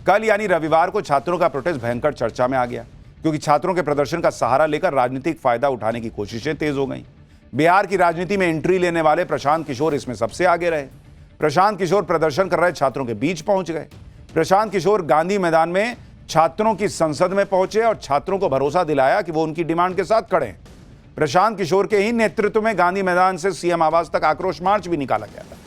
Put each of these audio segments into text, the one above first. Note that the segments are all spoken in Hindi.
कल यानी रविवार को छात्रों का प्रोटेस्ट भयंकर चर्चा में आ गया, क्योंकि छात्रों के प्रदर्शन का सहारा लेकर राजनीतिक फायदा उठाने की कोशिशें तेज हो गईं। बिहार की राजनीति में एंट्री लेने वाले प्रशांत किशोर इसमें सबसे आगे रहे। प्रशांत किशोर प्रदर्शन कर रहे छात्रों के बीच पहुंच गए। प्रशांत किशोर गांधी मैदान में छात्रों की संसद में पहुंचे और छात्रों को भरोसा दिलाया कि वो उनकी डिमांड के साथ खड़े हैं। प्रशांत किशोर के ही नेतृत्व में गांधी मैदान से सीएम आवास तक आक्रोश मार्च भी निकाला गया था।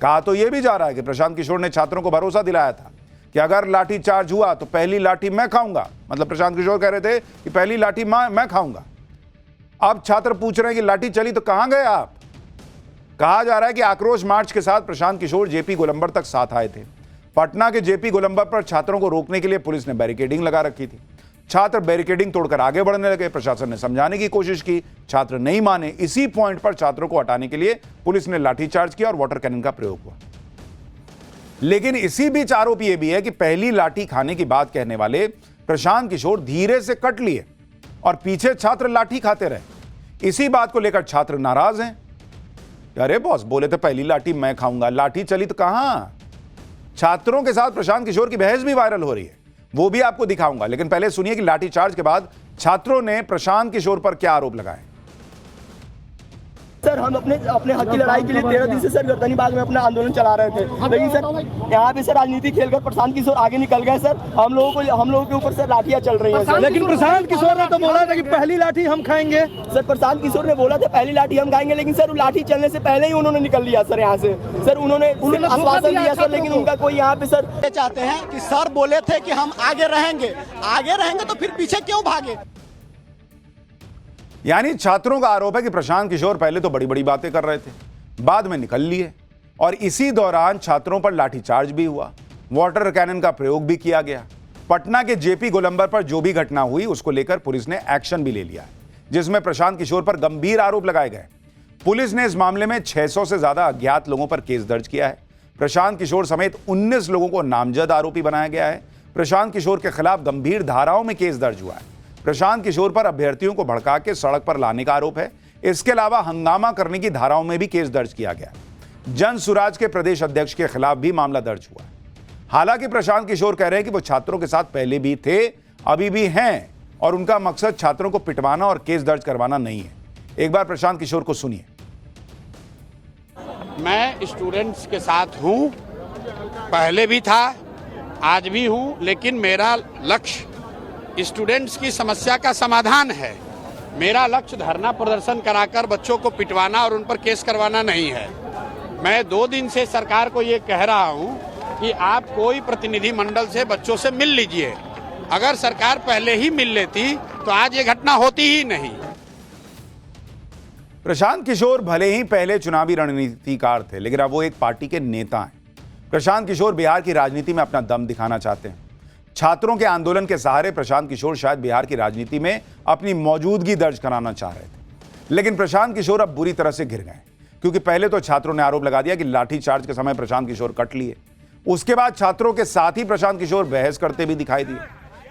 कहा तो यह भी जा रहा है कि प्रशांत किशोर ने छात्रों को भरोसा दिलाया था कि अगर लाठी चार्ज हुआ तो पहली लाठी मैं खाऊंगा। मतलब प्रशांत किशोर कह रहे थे कि पहली लाठी मैं खाऊंगा। अब छात्र पूछ रहे हैं कि लाठी चली तो कहां गए आप। कहा जा रहा है कि आक्रोश मार्च के साथ प्रशांत किशोर जेपी गोलंबर तक साथ आए थे। पटना के जेपी गोलंबर पर छात्रों को रोकने के लिए पुलिस ने बैरिकेडिंग लगा रखी थी। छात्र बैरिकेडिंग तोड़कर आगे बढ़ने लगे। प्रशासन ने समझाने की कोशिश की, छात्र नहीं माने। इसी पॉइंट पर छात्रों को हटाने के लिए पुलिस ने लाठीचार्ज किया और वाटर कैनन का प्रयोग हुआ। लेकिन इसी बीच आरोप यह भी है कि पहली लाठी खाने की बात कहने वाले प्रशांत किशोर धीरे से कट लिए और पीछे छात्र लाठी खाते रहे। इसी बात को लेकर छात्र नाराज हैं। अरे बॉस, बोले थे पहली लाठी मैं खाऊंगा, लाठी चली तो कहां। छात्रों के साथ प्रशांत किशोर की बहस भी वायरल हो रही है, वो भी आपको दिखाऊंगा। लेकिन पहले सुनिए कि लाठीचार्ज के बाद छात्रों ने प्रशांत किशोर पर क्या आरोप लगाए। सर, हम अपने हक की लड़ाई के लिए 13 दिन से सर गर्दनी बाग में अपना आंदोलन चला रहे थे, लेकिन सर यहाँ पे सर राजनीति खेलकर प्रशांत किशोर आगे निकल गए। सर हम लोगों के ऊपर सर लाठियां चल रही हैं। लेकिन प्रशांत किशोर ने तो बोला था कि पहली लाठी हम खाएंगे। सर प्रशांत किशोर ने बोला था पहली लाठी हम खाएंगे, लेकिन सर लाठी चलने से पहले ही उन्होंने निकल लिया सर यहाँ से। सर उन्होंने आश्वासन दिया सर, लेकिन उनका कोई यहाँ पे सर चाहते हैं कि सर बोले थे कि हम आगे रहेंगे तो फिर पीछे क्यों भागे। यानी छात्रों का आरोप है कि प्रशांत किशोर पहले तो बड़ी बड़ी बातें कर रहे थे, बाद में निकल लिए और इसी दौरान छात्रों पर लाठीचार्ज भी हुआ, वाटर कैनन का प्रयोग भी किया गया। पटना के जेपी गोलंबर पर जो भी घटना हुई उसको लेकर पुलिस ने एक्शन भी ले लिया है, जिसमें प्रशांत किशोर पर गंभीर आरोप लगाए गए। पुलिस ने इस मामले में 600 से ज्यादा अज्ञात लोगों पर केस दर्ज किया है। प्रशांत किशोर समेत 19 लोगों को नामजद आरोपी बनाया गया है। प्रशांत किशोर के खिलाफ गंभीर धाराओं में केस दर्ज हुआ है। प्रशांत किशोर पर अभ्यर्थियों को भड़का के सड़क पर लाने का आरोप है। इसके अलावा हंगामा करने की धाराओं में भी केस दर्ज किया गया। जन सुराज के प्रदेश अध्यक्ष के खिलाफ भी मामला दर्ज हुआ है। हालांकि प्रशांत किशोर कह रहे हैं कि वो छात्रों के साथ पहले भी थे, अभी भी हैं और उनका मकसद छात्रों को पिटवाना और केस दर्ज करवाना नहीं है। एक बार प्रशांत किशोर को सुनिए। मैं स्टूडेंट्स के साथ हूं, पहले भी था, आज भी हूं, लेकिन मेरा लक्ष्य स्टूडेंट्स की समस्या का समाधान है। मेरा लक्ष्य धरना प्रदर्शन कराकर बच्चों को पिटवाना और उन पर केस करवाना नहीं है। मैं 2 दिन से सरकार को ये कह रहा हूं कि आप कोई प्रतिनिधि मंडल से बच्चों से मिल लीजिए। अगर सरकार पहले ही मिल लेती तो आज ये घटना होती ही नहीं। प्रशांत किशोर भले ही पहले चुनावी रणनीतिकार थे, लेकिन अब वो एक पार्टी के नेता हैं। प्रशांत किशोर बिहार की राजनीति में अपना दम दिखाना चाहते हैं। छात्रों के आंदोलन के सहारे प्रशांत किशोर शायद बिहार की राजनीति में अपनी मौजूदगी दर्ज कराना चाह रहे थे, लेकिन प्रशांत किशोर अब बुरी तरह से घिर गए, क्योंकि पहले तो छात्रों ने आरोप लगा दिया कि लाठीचार्ज के समय प्रशांत किशोर कट लिए। उसके बाद छात्रों के साथ ही प्रशांत किशोर बहस करते भी दिखाई दिए।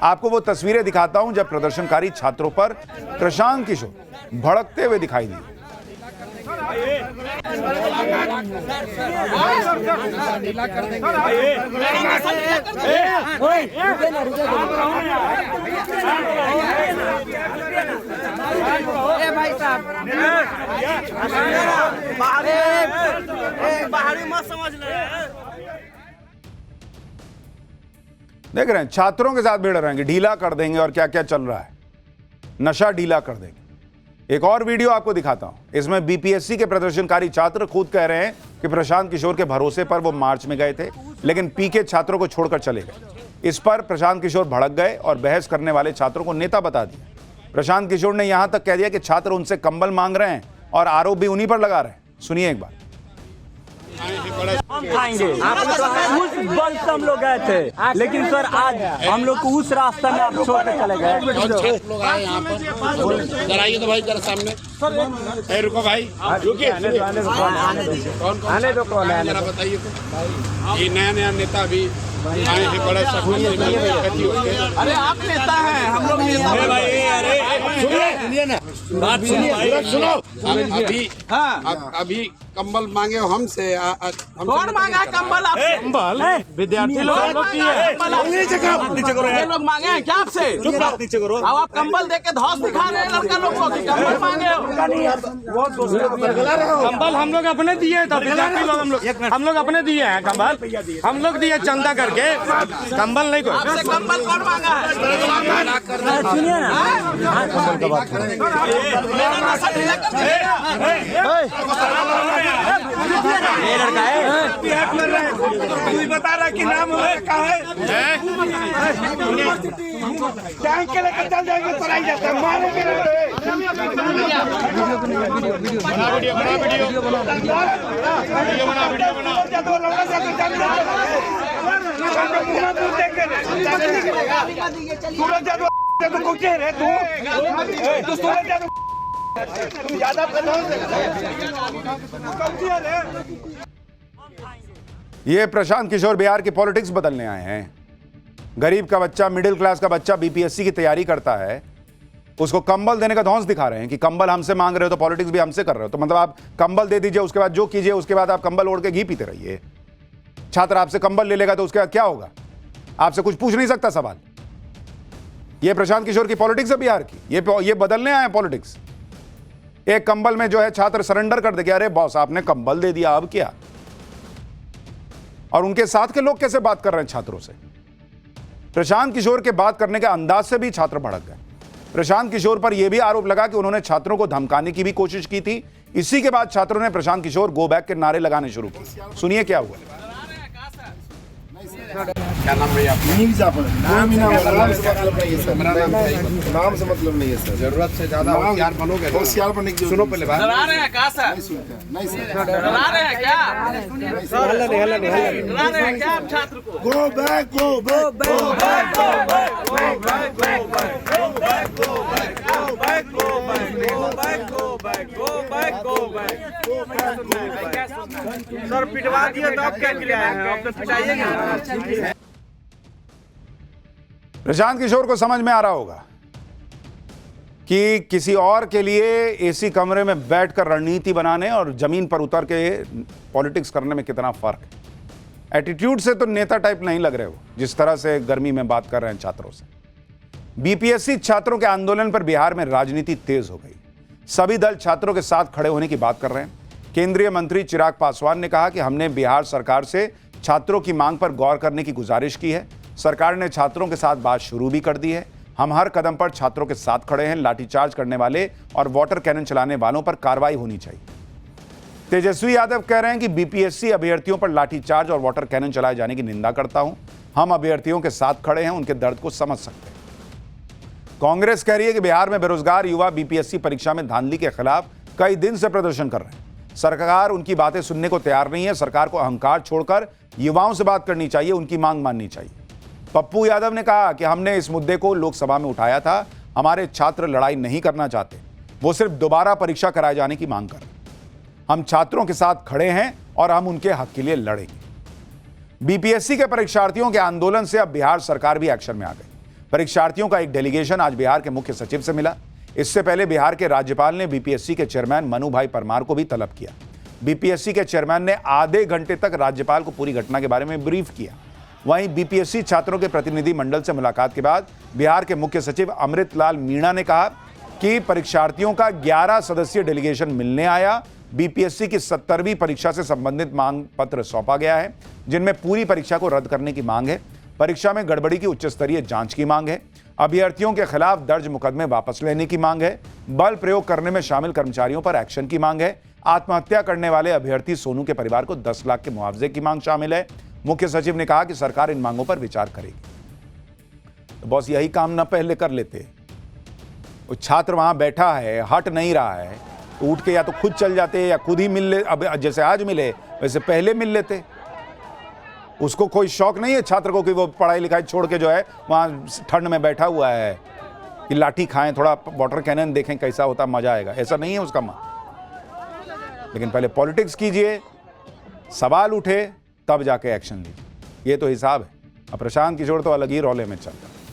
आपको वो तस्वीरें दिखाता हूं जब प्रदर्शनकारी छात्रों पर प्रशांत किशोर भड़कते हुए दिखाई दिए। देख रहे हैं छात्रों के साथ भिड़ रहे हैं, ढीला कर देंगे और क्या क्या चल रहा है, नशा ढीला कर देंगे। एक और वीडियो आपको दिखाता हूं। इसमें बीपीएससी के प्रदर्शनकारी छात्र खुद कह रहे हैं कि प्रशांत किशोर के भरोसे पर वो मार्च में गए थे, लेकिन पीके छात्रों को छोड़कर चले गए। इस पर प्रशांत किशोर भड़क गए और बहस करने वाले छात्रों को नेता बता दिया। प्रशांत किशोर ने यहां तक कह दिया कि छात्र उनसे कंबल मांग रहे हैं और आरोप भी उन्हीं पर लगा रहे हैं। सुनिए एक बार। हम खाएंगे, उस बल से हम लोग गए थे, लेकिन सर आज हम लोग को उस रास्ते में आप छोड़ के चले गए। लोग आए यहाँ पर, जरा आइए तो भाई जरा सामने। रुको भाई, रुकिए। आने दो, कौन जरा बताइए तो। ये नया नेता अभी आए हैं बड़ा सफल। अरे आप नेता हैं, हम लोग नेता अभी कंबल मांगे हो हमसे। कौन मांगा कंबल? आप कंबल विद्यार्थी लोग ये लोग मांगे हैं क्या आपसे? अब आप कंबल दे के धौस दिखा रहे हैं लड़का लोग को कि कंबल मांगे हो। कंबल हम लोग अपने दिए था, विद्यार्थी लोग हम लोग अपने दिए हैं कंबल, हम लोग दिए चंदा करके, कंबल नहीं कोई। आपसे कंबल कौन मांगा है? सुनिए ये लड़का है, बता रहा कि नाम कहाँ है? टैंक के लेकर चल जाएंगे तो नहीं जाता, मारेंगे। सूरज यादव को कह रहे तू सूरज यादव ज्यादा ये प्रशांत किशोर बिहार की पॉलिटिक्स बदलने आए हैं। गरीब का बच्चा, मिडिल क्लास का बच्चा बीपीएससी की तैयारी करता है, उसको कंबल देने का धौंस दिखा रहे हैं कि कंबल हमसे मांग रहे हो तो पॉलिटिक्स भी हमसे कर रहे हो। तो मतलब आप कंबल दे दीजिए, उसके बाद जो कीजिए, उसके बाद आप कंबल ओढ़ के घी पीते रहिए। छात्र आपसे कंबल ले लेगा तो उसके बाद क्या होगा? आपसे कुछ पूछ नहीं सकता सवाल। ये प्रशांत किशोर की पॉलिटिक्स है बिहार की। ये बदलने आए हैं पॉलिटिक्स। एक कंबल में जो है छात्र सरेंडर कर देगा, अरे बॉस आपने कंबल दे दिया, अब क्या? और उनके साथ के लोग कैसे बात कर रहे हैं छात्रों से? प्रशांत किशोर के बात करने के अंदाज से भी छात्र भड़क गए। प्रशांत किशोर पर यह भी आरोप लगा कि उन्होंने छात्रों को धमकाने की भी कोशिश की थी। इसी के बाद छात्रों ने प्रशांत किशोर गो बैक के नारे लगाने शुरू किए। सुनिए क्या हुआ। क्या नाम भैया? नाम से मतलब नहीं है सर। जरूरत से ज्यादा होशियार बनोगे। होशियार बनने की सुनो पहले बात। डरा रहे हैं क्या सर? नहीं सर, डरा रहे हैं क्या? डरा रहे हैं क्या आप छात्र को? Go back, go back, go back, go back, go back, go back, go back, go back, go back, go back, go back, go back, go back, go back. सर पिटवा दिया तो आप क्या के लिए आए हैं? आप तो पिटाइएगा। प्रशांत किशोर को समझ में आ रहा होगा कि किसी और के लिए एसी कमरे में बैठकर रणनीति बनाने और जमीन पर उतर के पॉलिटिक्स करने में कितना फर्क है। एटीट्यूड से तो नेता टाइप नहीं लग रहे हो, जिस तरह से गर्मी में बात कर रहे हैं छात्रों से। बीपीएससी छात्रों के आंदोलन पर बिहार में राजनीति तेज हो गई। सभी दल छात्रों के साथ खड़े होने की बात कर रहे हैं। केंद्रीय मंत्री चिराग पासवान ने कहा कि हमने बिहार सरकार से छात्रों की मांग पर गौर करने की गुजारिश की है। सरकार ने छात्रों के साथ बात शुरू भी कर दी है। हम हर कदम पर छात्रों के साथ खड़े हैं। लाठीचार्ज करने वाले और वाटर कैनन चलाने वालों पर कार्रवाई होनी चाहिए। तेजस्वी यादव कह रहे हैं कि बीपीएससी अभ्यर्थियों पर लाठीचार्ज और वाटर कैनन चलाए जाने की निंदा करता हूं। हम अभ्यर्थियों के साथ खड़े हैं, उनके दर्द को समझ सकते हैं। कांग्रेस कह रही है कि बिहार में बेरोजगार युवा बीपीएससी परीक्षा में धांधली के खिलाफ कई दिन से प्रदर्शन कर रहे हैं। सरकार उनकी बातें सुनने को तैयार नहीं है। सरकार को अहंकार छोड़कर युवाओं से बात करनी चाहिए, उनकी मांग माननी चाहिए। पप्पू यादव ने कहा कि हमने इस मुद्दे को लोकसभा में उठाया था। हमारे छात्र लड़ाई नहीं करना चाहते, वो सिर्फ दोबारा परीक्षा कराए जाने की मांग कर रहे हैं। हम छात्रों के साथ खड़े हैं और हम उनके हक के लिए लड़ेंगे। बीपीएससी के परीक्षार्थियों के आंदोलन से अब बिहार सरकार भी एक्शन में आ गई। परीक्षार्थियों का एक डेलीगेशन आज बिहार के मुख्य सचिव से मिला। इससे पहले बिहार के राज्यपाल ने बीपीएससी के चेयरमैन मनु भाई परमार को भी तलब किया। बीपीएससी के चेयरमैन ने आधे घंटे तक राज्यपाल को पूरी घटना के बारे में ब्रीफ किया। वहीं बीपीएससी छात्रों के प्रतिनिधि मंडल से मुलाकात के बाद बिहार के मुख्य सचिव अमृतलाल मीणा ने कहा कि परीक्षार्थियों का 11 सदस्यीय डेलीगेशन मिलने आया। बीपीएससी की 70वीं परीक्षा से संबंधित मांग पत्र सौंपा गया है, जिनमें पूरी परीक्षा को रद्द करने की मांग है। परीक्षा में गड़बड़ी की उच्च स्तरीय जांच की मांग है। अभ्यर्थियों के खिलाफ दर्ज मुकदमे वापस लेने की मांग है। बल प्रयोग करने में शामिल कर्मचारियों पर एक्शन की मांग है। आत्महत्या करने वाले अभ्यर्थी सोनू के परिवार को 10 लाख के मुआवजे की मांग शामिल है। मुख्य सचिव ने कहा कि सरकार इन मांगों पर विचार करेगी। तो बॉस यही काम ना पहले कर लेते। वो छात्र वहां बैठा है, हट नहीं रहा है, तो उठ के या तो खुद चल जाते या खुद ही मिल ले। अब जैसे आज मिले वैसे पहले मिल लेते। उसको कोई शौक नहीं है छात्र को कि वो पढ़ाई लिखाई छोड़ के जो है वहां ठंड में बैठा हुआ है कि लाठी खाएं, थोड़ा वाटर कैनन देखें कैसा होता, मजा आएगा। ऐसा नहीं है उसका मन। लेकिन पहले पॉलिटिक्स कीजिए, सवाल उठे तब जाके एक्शन लीजिए। ये तो हिसाब है। अब प्रशांत किशोर तो अलग ही रौले में चल रहा है।